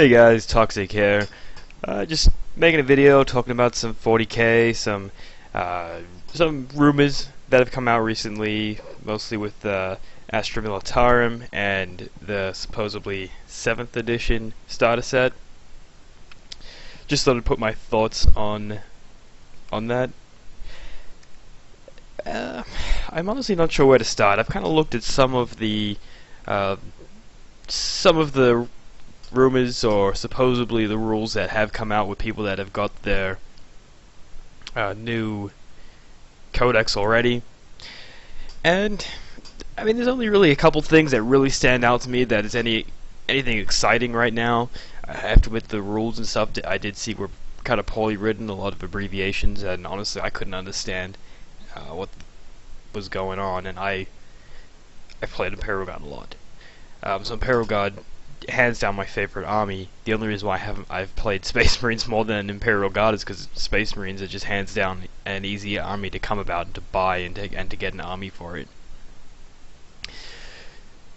Hey guys, Toxic here. Just making a video talking about some 40k, some rumors that have come out recently, mostly with Astra Militarum and the supposedly 7th edition starter set. Just thought I'd put my thoughts on that. I'm honestly not sure where to start. I've kind of looked at some of the rumors or supposedly the rules that have come out with people that have got their new codex already, and I mean there's only really a couple things that really stand out to me that is anything exciting right now. I have to admit the rules and stuff I did see were kind of poorly written, a lot of abbreviations, and honestly I couldn't understand what was going on, and I played Imperial Guard a lot. So Imperial Guard, hands down my favorite army. The only reason why I've played Space Marines more than Imperial Guard is because Space Marines are just hands down an easy army to come about and to buy and to get an army for it.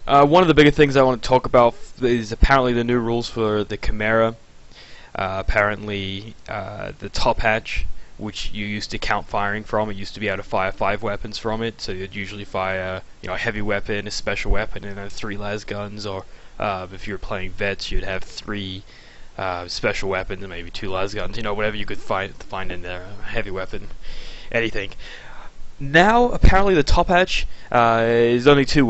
One of the bigger things I want to talk about is apparently the new rules for the Chimera. Apparently the top hatch, which you used to count firing from, it used to be able to fire 5 weapons from it, so you'd usually fire a heavy weapon, a special weapon, and 3 las guns, or if you were playing vets, you'd have 3 special weapons and maybe 2 las guns, whatever you could find in there, a heavy weapon, anything. Now, apparently the top hatch is only 2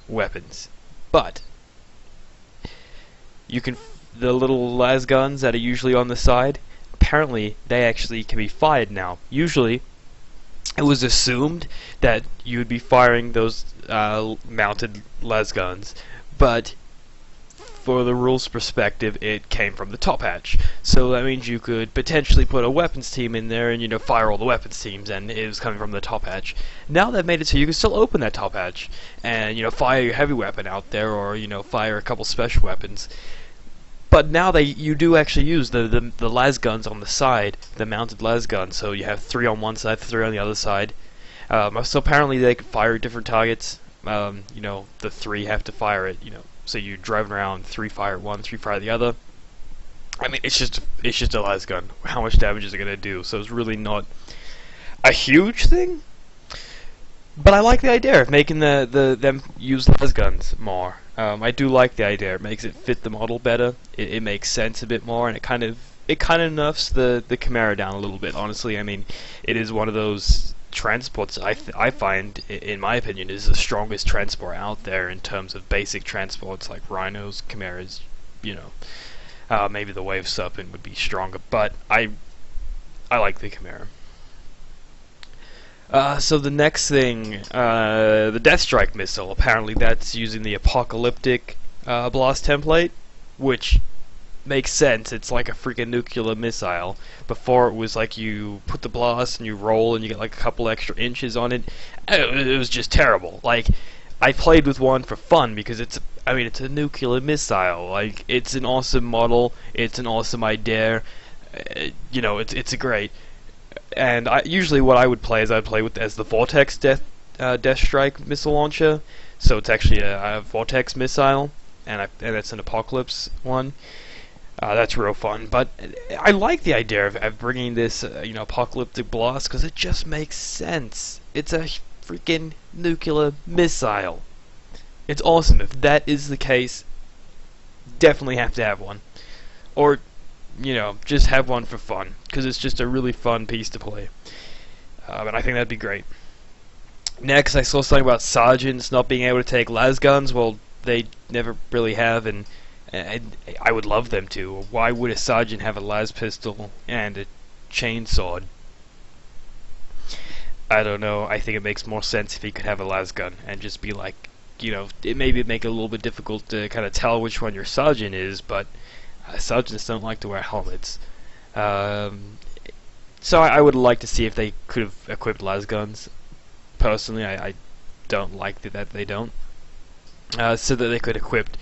weapons, but the little las guns that are usually on the side, apparently they actually can be fired now. Usually it was assumed that you would be firing those mounted las guns, but for the rules perspective it came from the top hatch, so that means you could potentially put a weapons team in there and fire all the weapons teams, and it was coming from the top hatch. Now they've made it so you can still open that top hatch and fire your heavy weapon out there, or fire a couple special weapons. But now you do actually use the las guns on the side, the mounted las guns. So you have 3 on one side, 3 on the other side. So apparently they can fire different targets. The 3 have to fire it. So you're driving around, 3 fire one, 3 fire the other. I mean, it's just a las gun. How much damage is it gonna do? So it's really not a huge thing. But I like the idea of making them use las guns more. I do like the idea. It makes it fit the model better. It makes sense a bit more, and it kind of nuffs the Chimera down a little bit. Honestly, I mean, it is one of those transports I find, in my opinion, is the strongest transport out there in terms of basic transports like Rhinos, Chimeras. Maybe the Wave Serpent would be stronger, but I like the Chimera. So the next thing, the Deathstrike missile, apparently that's using the Apocalyptic blast template, which makes sense. It's like a freaking nuclear missile. Before it was like you put the blast and you roll and you get like a couple extra inches on it. It was just terrible. Like, I played with one for fun because it's a nuclear missile. Like, it's an awesome model, it's an awesome idea. It's a great. And usually what I would play is I'd play with as the Vortex Deathstrike missile launcher. So it's actually a Vortex missile, and it's an Apocalypse one. That's real fun. But I like the idea of bringing this Apocalyptic blast because it just makes sense. It's a freaking nuclear missile. It's awesome. If that is the case, definitely have to have one. Or just have one for fun, because it's just a really fun piece to play. And I think that'd be great. Next, I saw something about sergeants not being able to take las guns. Well, they never really have, and I would love them to. Why would a sergeant have a las pistol and a chainsword? I don't know. I think it makes more sense if he could have a las gun and just be like, it maybe make it a little bit difficult to kind of tell which one your sergeant is, but sergeants don't like to wear helmets. So I would like to see if they could have equipped las guns. Personally, I don't like that they don't. So that they could equip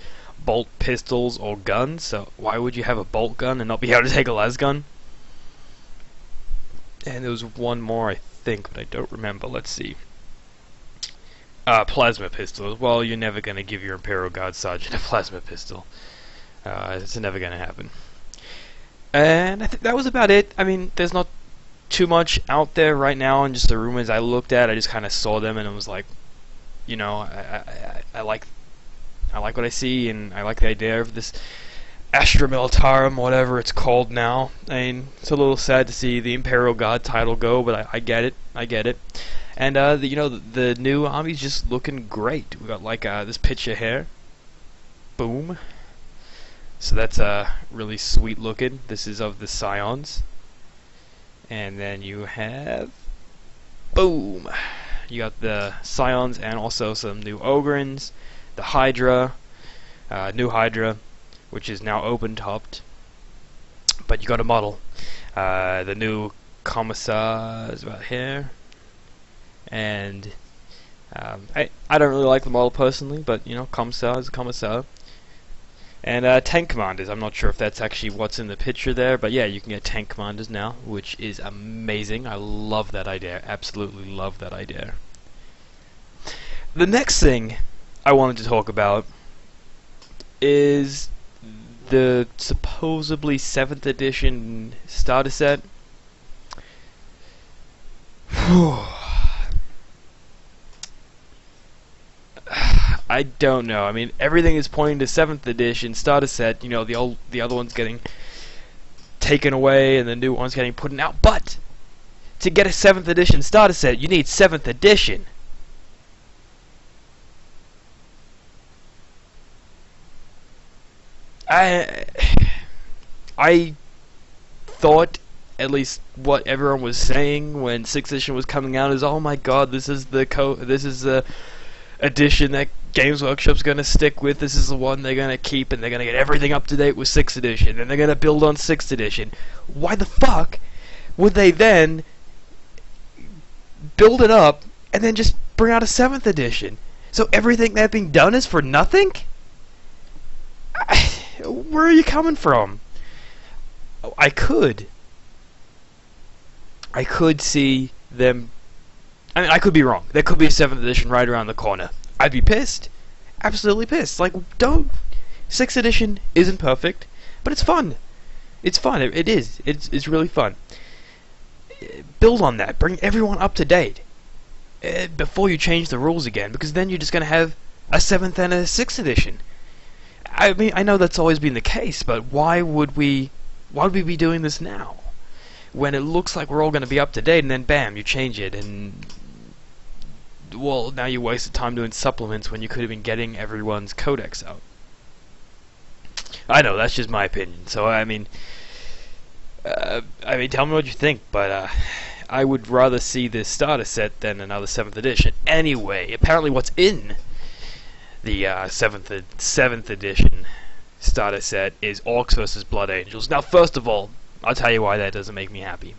bolt pistols or guns. So why would you have a bolt gun and not be able to take a las gun? And there was one more, I think, but I don't remember. Let's see. Plasma pistols. Well, you're never going to give your Imperial Guard Sergeant a plasma pistol. It's never gonna happen. And I think that was about it. I mean, there's not too much out there right now, and just the rumors I looked at, I just kind of saw them, and it was like, you know, I like what I see, and I like the idea of this Astra Militarum, whatever it's called now. I mean, it's a little sad to see the Imperial God title go, but I get it. I get it. And you know, the new army's just looking great. We got like this picture here. Boom. So that's really sweet looking. This is of the Scions. And then you have, boom. You got the Scions and also some new Ogrins, the Hydra, new Hydra, which is now open-topped. But you got a model. The new Commissar is about here. And I don't really like the model personally, but you know, Commissar is a Commissar. And tank commanders, I'm not sure if that's actually what's in the picture there, but yeah, you can get tank commanders now, which is amazing. I love that idea, absolutely love that idea. The next thing I wanted to talk about is the supposedly 7th edition starter set. I don't know. I mean, everything is pointing to 7th edition starter set. You know, the other one's getting taken away, and the new one's getting put out. But to get a 7th edition starter set, you need 7th edition. I thought, at least what everyone was saying when 6th edition was coming out, is, oh my God, this is the edition that Games Workshop's gonna stick with. This is the one they're gonna keep, and they're gonna get everything up to date with 6th edition, and they're gonna build on 6th edition. Why the fuck would they then build it up and then just bring out a 7th edition? So everything that being done is for nothing? Where are you coming from? I could see them. I mean, I could be wrong. There could be a 7th edition right around the corner. I'd be pissed. Absolutely pissed. Like, don't. 6th edition isn't perfect, but it's fun. It's fun. It is. It's really fun. Build on that. Bring everyone up to date before you change the rules again, because then you're just going to have a 7th and a 6th edition. I mean, I know that's always been the case, but why would we be doing this now? When it looks like we're all going to be up to date, and then bam, you change it, and well, now you wasted time doing supplements when you could have been getting everyone's codex out. I know, that's just my opinion. So I mean, tell me what you think, but I would rather see this starter set than another 7th edition. Anyway, apparently what's in the 7th edition starter set is Orcs vs. Blood Angels. Now, first of all, I'll tell you why that doesn't make me happy.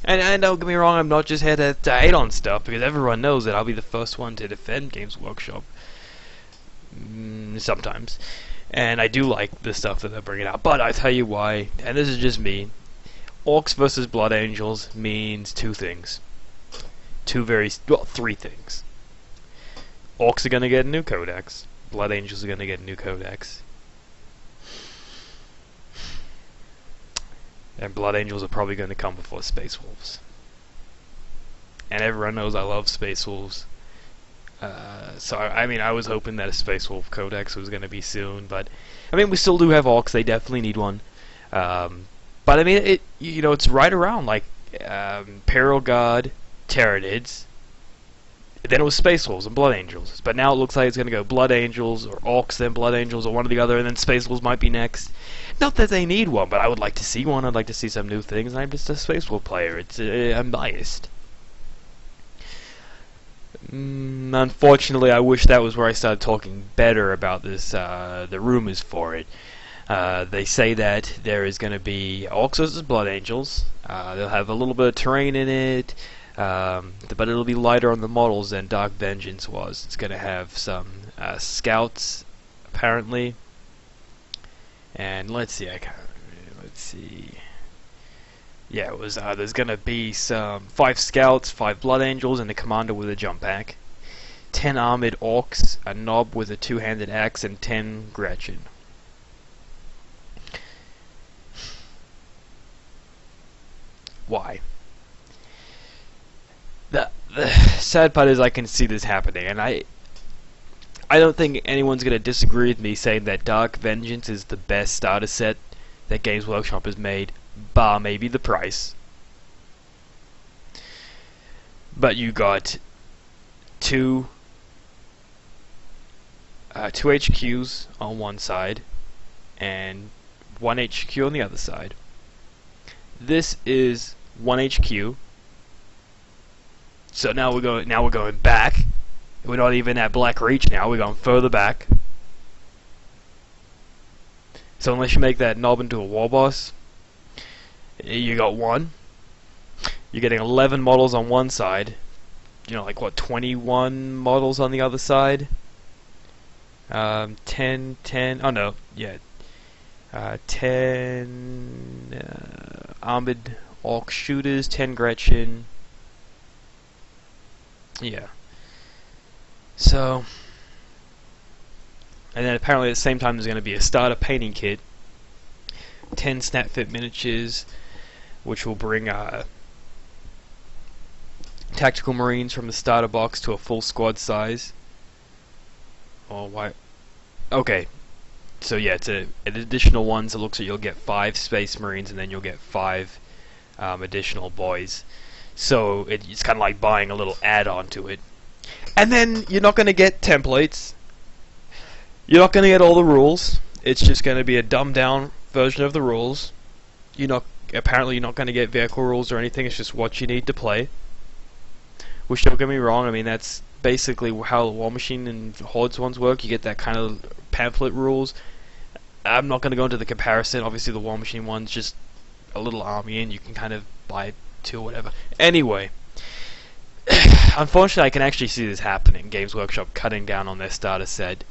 And don't get me wrong, I'm not just here to hate on stuff, because everyone knows that I'll be the first one to defend Games Workshop. Sometimes. And I do like the stuff that they're bringing out. But I'll tell you why, and this is just me. Orcs vs. Blood Angels means two things. Three things. Orcs are going to get a new codex. Blood Angels are going to get a new codex. And Blood Angels are probably going to come before Space Wolves. And everyone knows I love Space Wolves. So, I mean, I was hoping that a Space Wolf Codex was going to be soon. But, I mean, we still do have Orcs. They definitely need one. But, I mean, it's right around, like, Imperial God, Tyranids. Then it was Space Wolves and Blood Angels. But now it looks like it's going to go Blood Angels, or Orcs, then Blood Angels, or one or the other, and then Space Wolves might be next. Not that they need one, but I would like to see one. I'd like to see some new things, and I'm just a Space Wolf player. I'm biased. Unfortunately, I wish that was where I started talking better about this, the rumors for it. They say that there is going to be Orcs vs. Blood Angels. They'll have a little bit of terrain in it. But it'll be lighter on the models than Dark Vengeance was. It's going to have some scouts, apparently. And let's see. Yeah, it was. There's going to be some 5 scouts, 5 Blood Angels, and a commander with a jump pack. 10 armored orcs, a knob with a 2-handed axe, and 10 Gretchen. why. The sad part is I can see this happening, and I don't think anyone's going to disagree with me saying that Dark Vengeance is the best starter set that Games Workshop has made, bar maybe the price. But you got two HQs on one side and one HQ on the other side. This is one HQ. So now we're going back. We're not even at Black Reach now. We're going further back. So unless you make that knob into a war boss, you got one. You're getting 11 models on one side. You know, like what, 21 models on the other side? 10. Oh no, yeah. 10 armored orc shooters, 10 Gretchen. Yeah. So, and then apparently at the same time there's going to be a starter painting kit, 10 snap fit miniatures, which will bring tactical marines from the starter box to a full squad size. Oh, why? Okay, so yeah, it's an additional one. So it looks like you'll get 5 space marines, and then you'll get 5 additional boys. So it's kind of like buying a little add-on to it. And then you're not going to get templates. You're not going to get all the rules. It's just going to be a dumbed-down version of the rules. Apparently you're not going to get vehicle rules or anything. It's just what you need to play. Which, don't get me wrong, I mean that's basically how the War Machine and Hordes ones work. You get that kind of pamphlet rules. I'm not going to go into the comparison. Obviously the War Machine one's just a little army and you can kind of buy 2 or whatever. Anyway, unfortunately I can actually see this happening. Games Workshop cutting down on their starter set.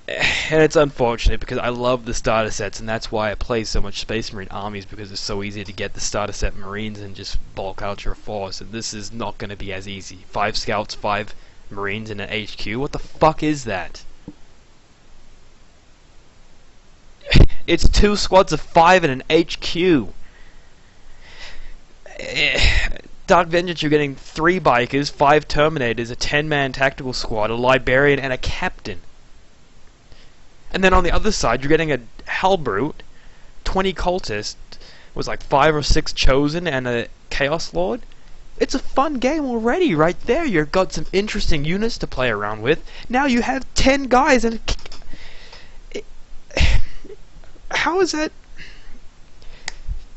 And it's unfortunate because I love the starter sets, and that's why I play so much Space Marine armies, because it's so easy to get the starter set Marines and just bulk out your force, and this is not going to be as easy. 5 scouts, 5 Marines in an HQ? What the fuck is that? It's 2 squads of 5 in an HQ. Dark Vengeance, you're getting 3 bikers, 5 Terminators, a 10-man tactical squad, a Librarian, and a Captain. And then on the other side, you're getting a Hellbrute, 20 Cultists, was like 5 or 6 Chosen, and a Chaos Lord. It's a fun game already, right there. You've got some interesting units to play around with. Now you have 10 guys, and how is that?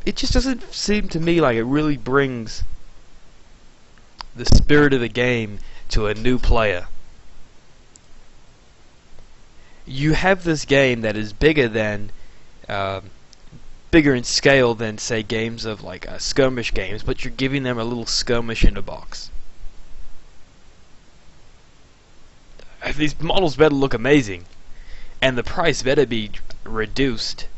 It just doesn't seem to me like it really brings the spirit of the game to a new player. You have this game that is bigger in scale than, say, games of like skirmish games, but you're giving them a little skirmish in a box. These models better look amazing, and the price better be reduced.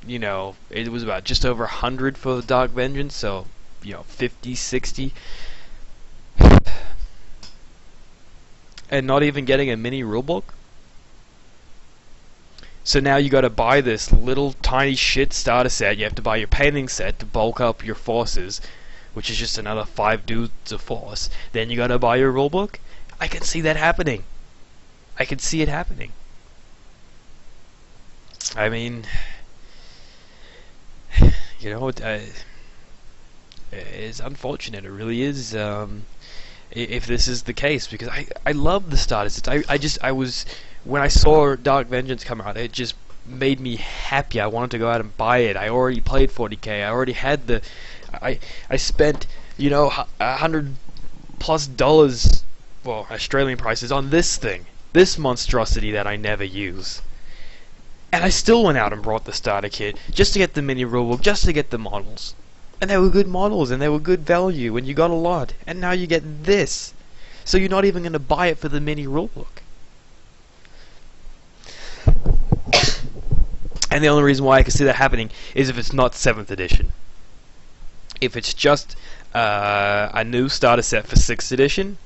You know, it was about just over 100 for the Dark Vengeance, so, you know, 50, 60. And not even getting a mini rulebook? So now you gotta buy this little tiny shit starter set. You have to buy your painting set to bulk up your forces, which is just another 5 dudes of force. Then you gotta buy your rulebook. I can see that happening. I can see it happening. I mean, you know, it's unfortunate. It really is. If this is the case, because I love the starter sets. When I saw Dark Vengeance come out, it just made me happy. I wanted to go out and buy it. I already played 40k. I already had the. I spent, you know, $100+, well, Australian prices on this thing, this monstrosity that I never use. And I still went out and brought the starter kit just to get the mini rulebook, just to get the models. And they were good models, and they were good value, and you got a lot. And now you get this. So you're not even going to buy it for the mini rulebook. And the only reason why I can see that happening is if it's not 7th edition. If it's just a new starter set for 6th edition,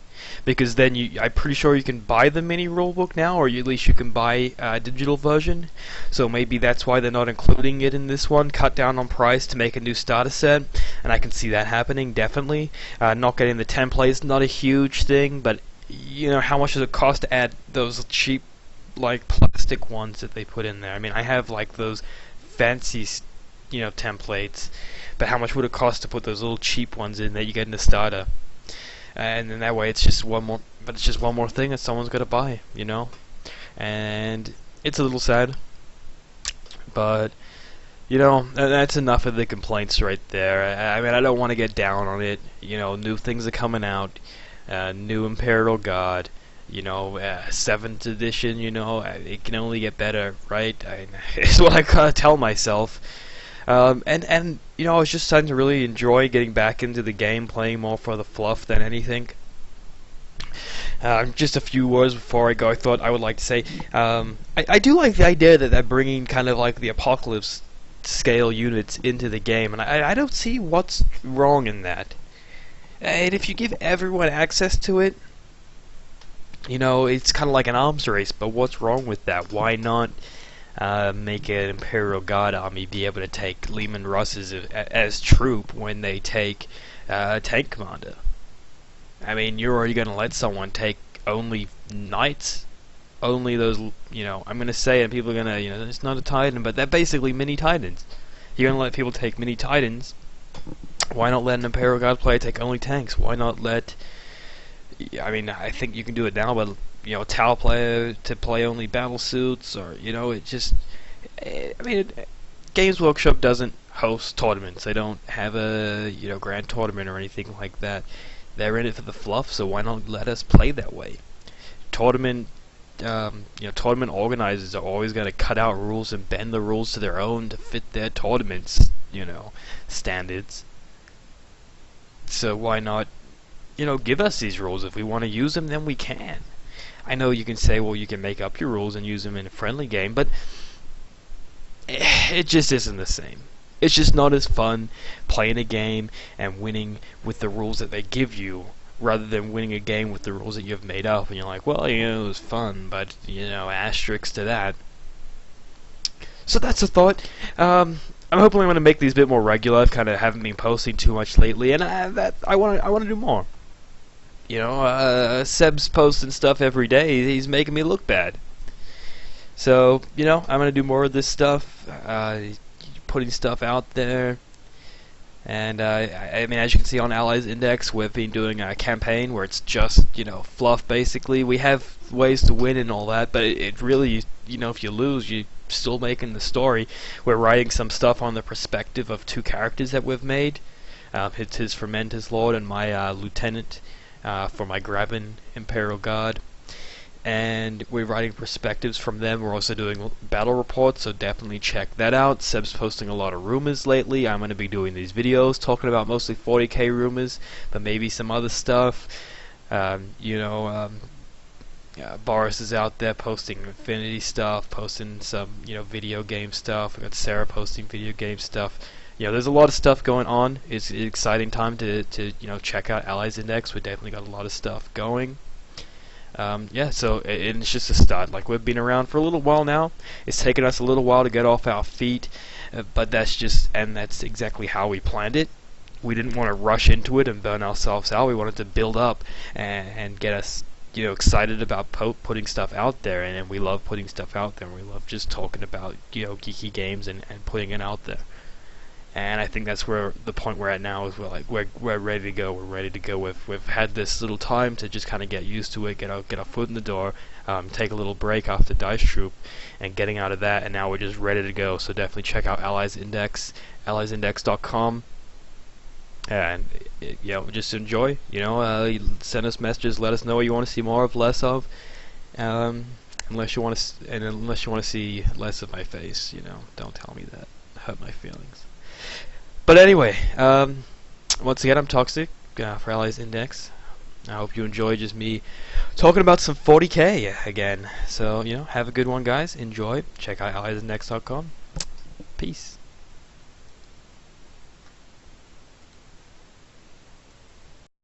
because then I'm pretty sure you can buy the mini rulebook now, or at least you can buy a digital version. So maybe that's why they're not including it in this one. Cut down on price to make a new starter set, and I can see that happening definitely. Not getting the templates, not a huge thing, but you know, how much does it cost to add those cheap, like, plastic ones that they put in there? I mean, I have like those fancy, you know, templates, but how much would it cost to put those little cheap ones in that you get in the starter? And then that way it's just one more, but it's just one more thing that someone's got to buy, you know. And it's a little sad, but you know, that's enough of the complaints right there. I mean, I don't want to get down on it. You know, new things are coming out. New Imperial God, you know, 7th edition, you know, it can only get better, right? It's what I gotta tell myself. And you know, I was just starting to really enjoy getting back into the game, playing more for the fluff than anything. Just a few words before I go, I thought I would like to say, I do like the idea that they're bringing kind of like the apocalypse scale units into the game, and I don't see what's wrong in that. And if you give everyone access to it, you know, it's kind of like an arms race, but what's wrong with that? Why not make an Imperial God army be able to take Leman Russes as troop when they take Tank Commander? I mean, you're already going to let someone take only Knights? Only those, you know, I'm going to say it, and people are going to, you know, it's not a Titan, but they're basically mini Titans. You're going to let people take mini Titans. Why not let an Imperial God player take only tanks? Why not let... I mean, I think you can do it now, but, you know, a Tau player to play only battle suits, or, you know, it just... I mean, Games Workshop doesn't host tournaments. They don't have a, you know, grand tournament or anything like that. They're in it for the fluff, so why not let us play that way? Tournament... you know, tournament organizers are always going to cut out rules and bend the rules to their own to fit their tournaments, you know, standards. So why not, you know, give us these rules? If we want to use them, then we can. I know you can say, well, you can make up your rules and use them in a friendly game, but it just isn't the same. It's just not as fun playing a game and winning with the rules that they give you, rather than winning a game with the rules that you've made up, and you're like, well, you know, it was fun, but, you know, asterisks to that. So that's a thought. I'm hoping I'm going to make these a bit more regular. I kind of haven't been posting too much lately, and I want to do more. You know, Seb's posting stuff every day. He's making me look bad. So, you know, I'm going to do more of this stuff, putting stuff out there. And I mean, as you can see on Allies Index, we've been doing a campaign where it's just, you know, fluff basically. We have ways to win and all that, but it really, you know, if you lose, you're still making the story. We're writing some stuff on the perspective of two characters that we've made. It's his Fermentus Lord and my Lieutenant for my Graben Imperial God. And we're writing perspectives from them. We're also doing battle reports, so definitely check that out. Seb's posting a lot of rumors lately. I'm going to be doing these videos talking about mostly 40k rumors, but maybe some other stuff. You know, Boris is out there posting Infinity stuff, posting some, you know, video game stuff. We got Sarah posting video game stuff. You know, there's a lot of stuff going on. It's an exciting time to you know, check out Allies Index. We definitely got a lot of stuff going. Yeah, so it's just a start. Like, we've been around for a little while now. It's taken us a little while to get off our feet, but that's exactly how we planned it. We didn't want to rush into it and burn ourselves out. We wanted to build up and get us, you know, excited about putting stuff out there, and we love putting stuff out there. And we love just talking about, you know, geeky games and putting it out there. And I think that's where the point we're at now is we're ready to go. We're ready to go. We've had this little time to just kind of get used to it, get our foot in the door, take a little break after Dice Troop, and getting out of that. And now we're just ready to go. So definitely check out Allies Index, alliesindex.com, and you know, just enjoy. You know, send us messages, let us know what you want to see more of, less of. Unless you want to see less of my face, you know, don't tell me that. Hurt my feelings. But anyway, once again, I'm Toxic for Allies Index. I hope you enjoy just me talking about some 40k again. So, you know, have a good one, guys. Enjoy. Check out alliesindex.com. Peace.